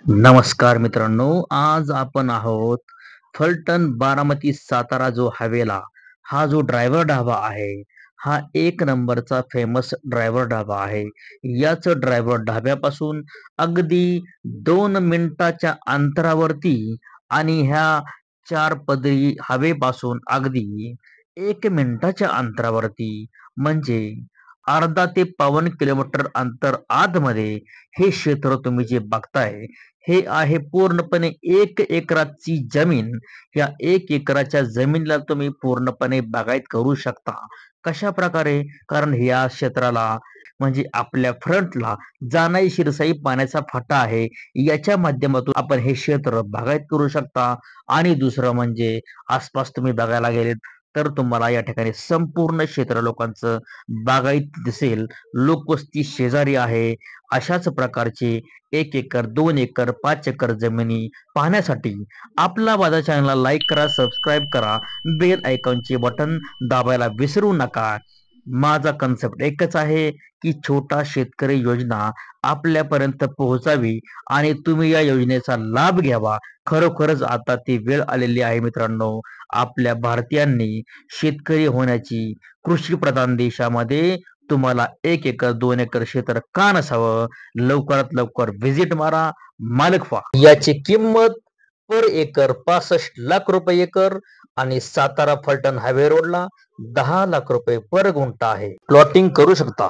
नमस्कार मित्रांनो, आज आपण आहोत फलटण, बारामती, सातारा जो हवेला हा जो ड्रायव्हर ढाबा आहे, हा एक नंबरचा फेमस ड्रायव्हर ढाबा आहे. याच ड्रायव्हर ढाब्यापासून अगदी 2 मिनिटाच्या अंतरावरती आणि ह्या 4 पदरी हवेपासून अगदी 1 मिनिटाच्या अंतरावरती म्हणजे अर्धा ते पाऊण किलोमीटर अंतर आतमध्ये हे क्षेत्र तुम्ही जे बघताय, हे आहे पूर्णपणे 1 एकराची जमीन. या 1 एकराच्या जमिनीला तुम्ही पूर्णपणे बागायत करू शकता. कशा प्रकारे? कारण या क्षेत्राला म्हणजे आपल्या फ्रंटला जानाई शिरसाई पाण्याचा फाटा आहे. याच्या माध्यमातून आपण हे क्षेत्र बागायत करू शकता आणि दुसरं म्हणजे आसपास तुम्ही बघायला गेलेत तर तुम्हाला या ठिकाणी संपूर्ण क्षेत्र लोकांचं बागायत दिसेल. लोकवस्ती शेजारी आहे. अशाच प्रकारचे 1 एकर, 2 एकर, 5 एकर जमिनी पाहण्यासाठी आपला माझ्या चॅनलला लाईक करा, सबस्क्राईब करा, बेल आयकॉनचे बटन दाबायला विसरू नका. माझा कन्सेप्ट एकच आहे की छोटा शेतकरी योजना आपल्यापर्यंत पोहोचावी आणि तुम्ही या योजनेचा लाभ घ्यावा. खरोखरच आता ती वेळ आलेली आहे मित्रांनो. आपल्या भारतीयांनी शेतकरी होण्याची. कृषी प्रधान देशामध्ये तुम्हाला 1 एकर, 2 एकर क्षेत्र का नसावं? लवकरात लवकर व्हिजिट मारा, मालक व्हा. याची किंमत पर एकर 65 लाख रुपये एकर आणि सातारा फलटण हायवे रोडला 10 लाख रुपये पर गुंठा आहे. प्लॉटिंग करू शकता.